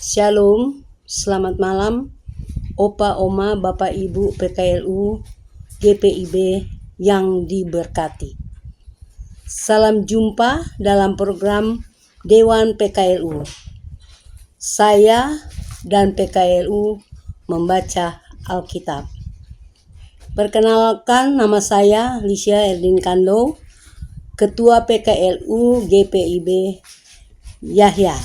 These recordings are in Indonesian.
Shalom, selamat malam Opa, Oma, Bapak, Ibu, PKLU, GPIB yang diberkati. Salam jumpa dalam program Dewan PKLU. Saya dan PKLU membaca Alkitab. Perkenalkan, nama saya Lisha Erdin Kando, Ketua PKLU GPIB Yahya,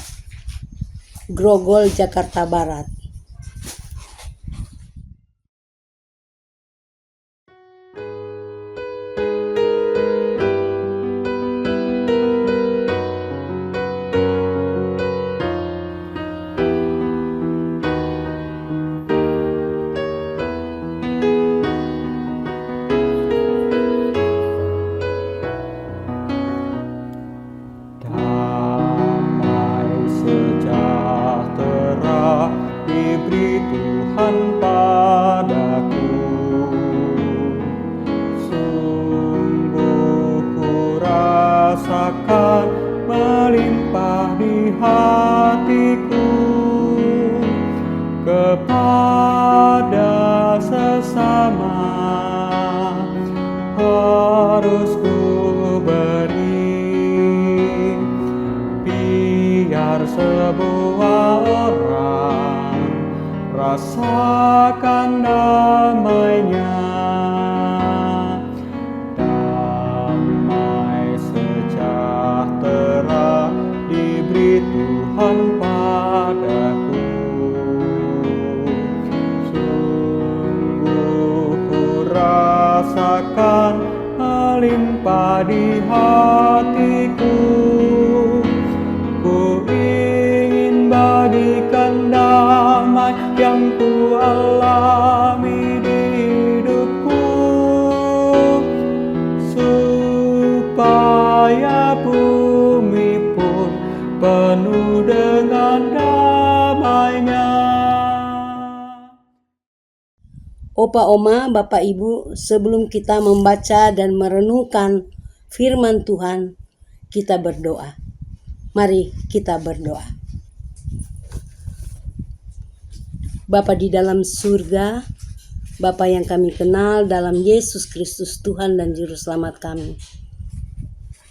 Grogol, Jakarta Barat. Diberi Tuhan padaku, sungguh ku rasakan melimpah di hatiku. Kepada sesama harus ku beri, biar sebuah orang rasakan damainya. Damai sejahtera diberi Tuhan padaku, sungguh ku rasakan melimpah di hatiku. Ku ingin bagikan damai yang ku alami di hidupku, supaya bumi pun penuh dengan damainya. Opa, Oma, Bapak, Ibu, sebelum kita membaca dan merenungkan firman Tuhan, kita berdoa. Mari kita berdoa. Bapa di dalam surga, Bapa yang kami kenal dalam Yesus Kristus Tuhan dan Juru Selamat kami.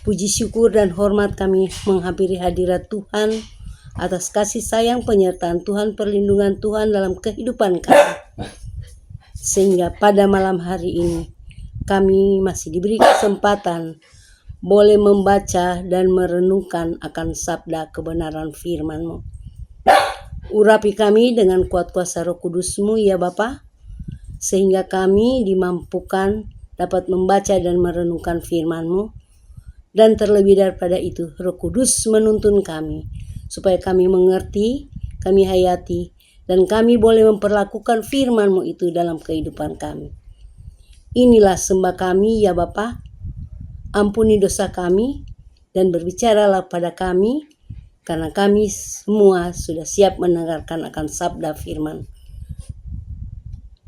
Puji syukur dan hormat kami menghampiri hadirat Tuhan atas kasih sayang penyertaan Tuhan, perlindungan Tuhan dalam kehidupan kami. Sehingga pada malam hari ini kami masih diberi kesempatan boleh membaca dan merenungkan akan sabda kebenaran firman-Mu. Urapi kami dengan kuat kuasa Roh Kudus-Mu ya Bapa, sehingga kami dimampukan dapat membaca dan merenungkan firman-Mu. Dan terlebih daripada itu, Roh Kudus menuntun kami, supaya kami mengerti, kami hayati, dan kami boleh memperlakukan firman-Mu itu dalam kehidupan kami. Inilah sembah kami ya Bapa, ampuni dosa kami, dan berbicaralah pada kami, karena kami semua sudah siap mendengarkan akan sabda firman.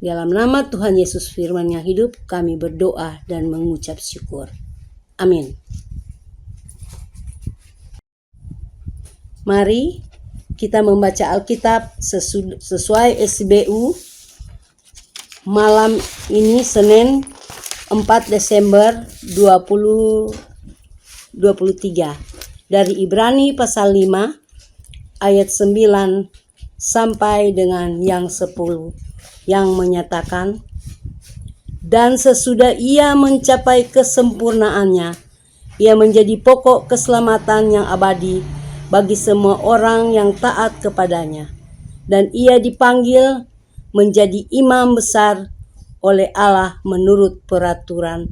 Dalam nama Tuhan Yesus firman yang hidup, kami berdoa dan mengucap syukur. Amin. Mari kita membaca Alkitab sesuai SBU malam ini Senin 4 Desember 2023 dari Ibrani pasal 5 ayat 9 sampai dengan yang 10 yang menyatakan, dan sesudah ia mencapai kesempurnaannya, ia menjadi pokok keselamatan yang abadi bagi semua orang yang taat kepadanya, dan ia dipanggil menjadi imam besar oleh Allah menurut peraturan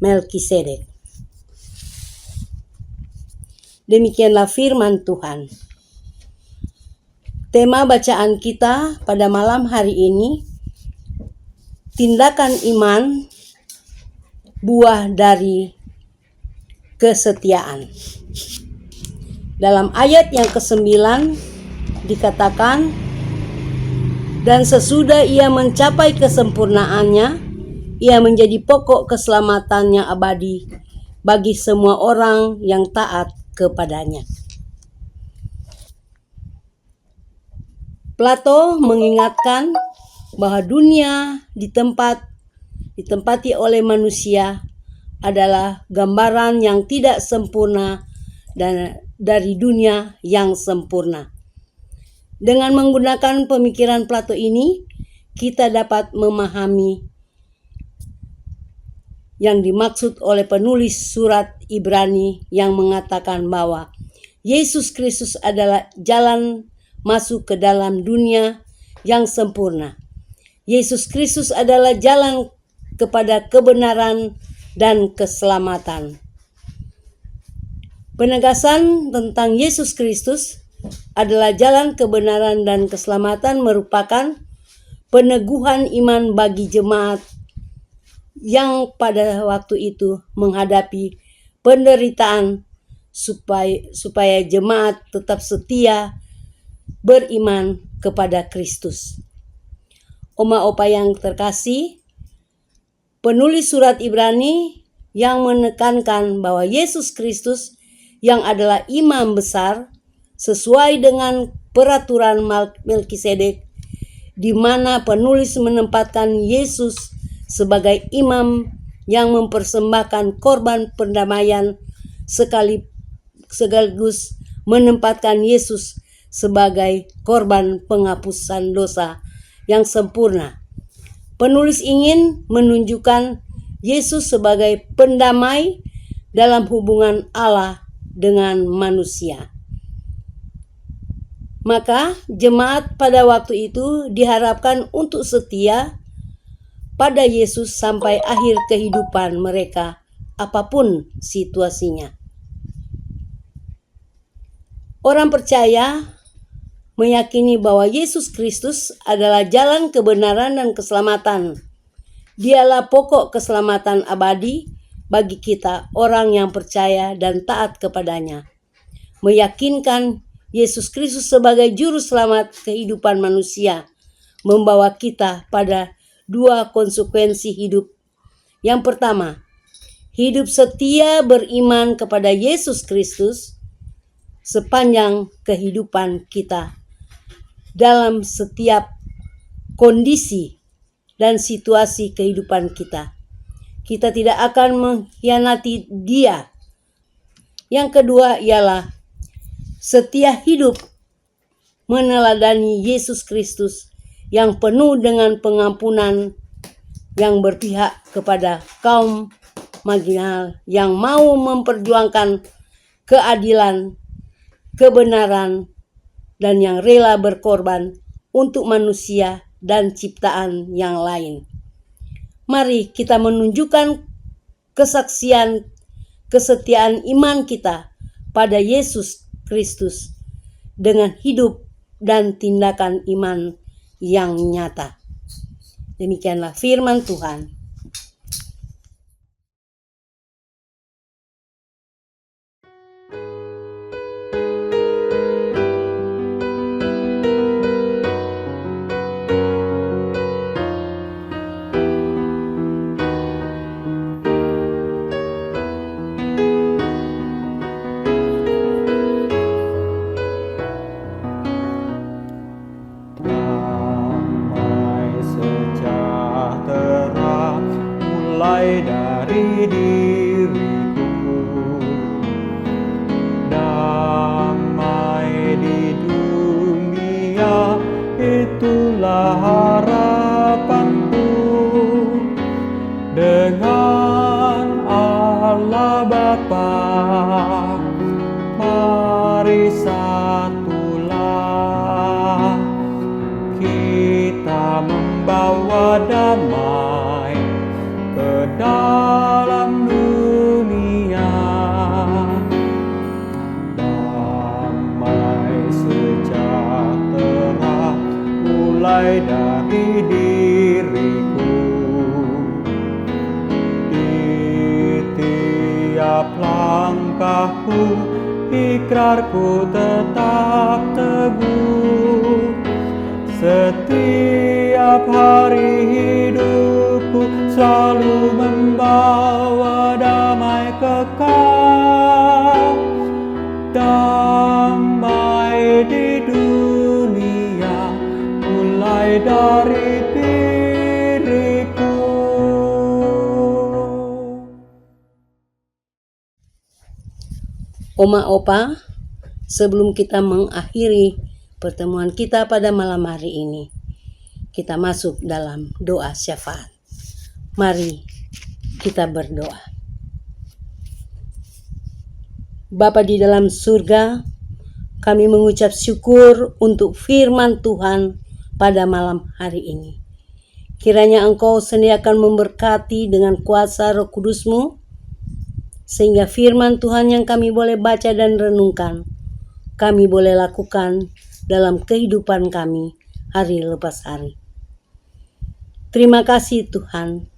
Melkisedek. Demikianlah firman Tuhan. Tema bacaan kita pada malam hari ini, tindakan iman, buah dari kesetiaan. Dalam ayat yang ke-9 dikatakan, dan sesudah ia mencapai kesempurnaannya, ia menjadi pokok keselamatan yang abadi bagi semua orang yang taat kepadanya. Plato mengingatkan bahwa dunia ditempati oleh manusia adalah gambaran yang tidak sempurna dan dari dunia yang sempurna. Dengan menggunakan pemikiran Plato ini, kita dapat memahami yang dimaksud oleh penulis surat Ibrani yang mengatakan bahwa Yesus Kristus adalah jalan masuk ke dalam dunia yang sempurna. Yesus Kristus adalah jalan kepada kebenaran dan keselamatan. Penegasan tentang Yesus Kristus adalah jalan kebenaran dan keselamatan merupakan peneguhan iman bagi jemaat yang pada waktu itu menghadapi penderitaan supaya jemaat tetap setia beriman kepada Kristus. Oma opa yang terkasih, penulis surat Ibrani yang menekankan bahwa Yesus Kristus yang adalah imam besar sesuai dengan peraturan Melkisedek, di mana penulis menempatkan Yesus sebagai imam yang mempersembahkan korban pendamaian sekaligus menempatkan Yesus sebagai korban penghapusan dosa yang sempurna. Penulis ingin menunjukkan Yesus sebagai pendamai dalam hubungan Allah dengan manusia. Maka jemaat pada waktu itu diharapkan untuk setia pada Yesus sampai akhir kehidupan mereka, apapun situasinya. Orang percaya meyakini bahwa Yesus Kristus adalah jalan kebenaran dan keselamatan. Dialah pokok keselamatan abadi bagi kita orang yang percaya dan taat kepadanya. Meyakinkan Yesus Kristus sebagai juru selamat kehidupan manusia membawa kita pada dua konsekuensi hidup. Yang pertama, hidup setia beriman kepada Yesus Kristus sepanjang kehidupan kita dalam setiap kondisi dan situasi kehidupan kita. Kita tidak akan mengkhianati Dia. Yang kedua ialah setia hidup meneladani Yesus Kristus yang penuh dengan pengampunan, yang berpihak kepada kaum marginal, yang mau memperjuangkan keadilan, kebenaran, dan yang rela berkorban untuk manusia dan ciptaan yang lain. Mari kita menunjukkan kesaksian kesetiaan iman kita pada Yesus Kristus dengan hidup dan tindakan iman yang nyata. Demikianlah firman Tuhan. Damai sejahtera mulai dari diriku, damai di dunia itulah harapanku. Dengan Allah Bapa, mari satulah kita membawa damai ke dalam dunia. Damai sejahtera mulai dari diriku. Di tiap langkahku, ikrarku tetap teguh. Setiap hari hidupku selalu membawa damai kekal. Damai di dunia dari diriku. Oma Opa, sebelum kita mengakhiri pertemuan kita pada malam hari ini, kita masuk dalam doa syafaat. Mari kita berdoa. Bapa di dalam surga, kami mengucap syukur untuk firman Tuhan pada malam hari ini. Kiranya Engkau sediakan memberkati dengan kuasa Roh Kudus-Mu, sehingga firman Tuhan yang kami boleh baca dan renungkan, kami boleh lakukan dalam kehidupan kami hari lepas hari. Terima kasih Tuhan.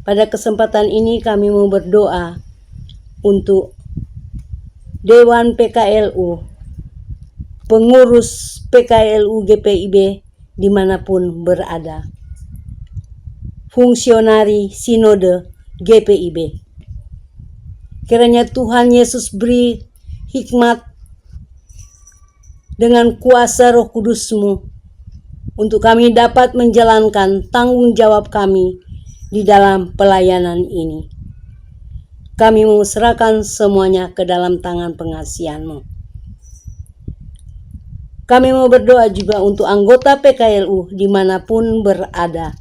Pada kesempatan ini kami mau berdoa untuk Dewan PKLU, pengurus PKLU GPIB dimanapun berada, fungsionari Sinode GPIB. Kiranya Tuhan Yesus beri hikmat dengan kuasa Roh Kudus-Mu untuk kami dapat menjalankan tanggung jawab kami di dalam pelayanan ini. Kami menserahkan semuanya ke dalam tangan pengasihan-Mu. Kami mau berdoa juga untuk anggota PKLU dimanapun berada.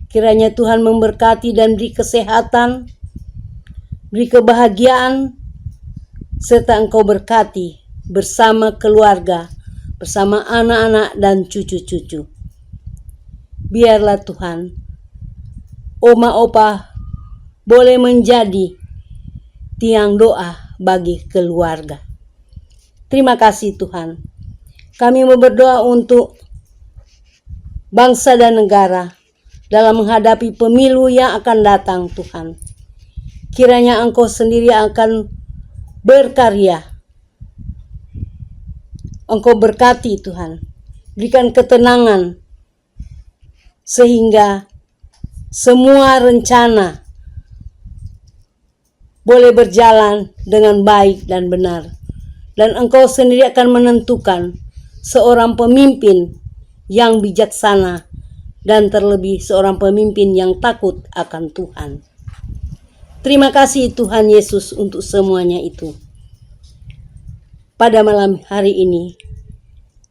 Kiranya Tuhan memberkati dan beri kesehatan, beri kebahagiaan, serta Engkau berkati bersama keluarga, bersama anak-anak dan cucu-cucu. Biarlah Tuhan, Oma Opa boleh menjadi tiang doa bagi keluarga. Terima kasih Tuhan. Kami mau berdoa untuk bangsa dan negara dalam menghadapi pemilu yang akan datang Tuhan. Kiranya Engkau sendiri akan berkarya. Engkau berkati Tuhan. Berikan ketenangan sehingga semua rencana boleh berjalan dengan baik dan benar. Dan Engkau sendiri akan menentukan seorang pemimpin yang bijaksana dan terlebih seorang pemimpin yang takut akan Tuhan. Terima kasih Tuhan Yesus untuk semuanya itu. Pada malam hari ini,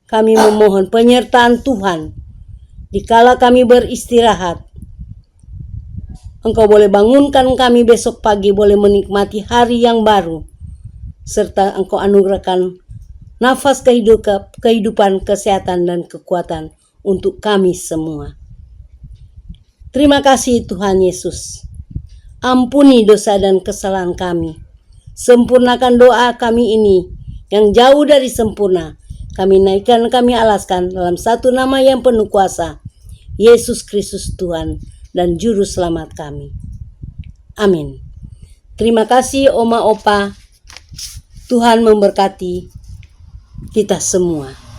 kami memohon penyertaan Tuhan. Dikala kami beristirahat, Engkau boleh bangunkan kami besok pagi, boleh menikmati hari yang baru. Serta Engkau anugerahkan nafas kehidupan, kesehatan, dan kekuatan untuk kami semua. Terima kasih Tuhan Yesus. Ampuni dosa dan kesalahan kami. Sempurnakan doa kami ini yang jauh dari sempurna. Kami naikkan, kami alaskan dalam satu nama yang penuh kuasa, Yesus Kristus Tuhan dan Juru Selamat kami. Amin. Terima kasih Oma Opa. Tuhan memberkati kita semua.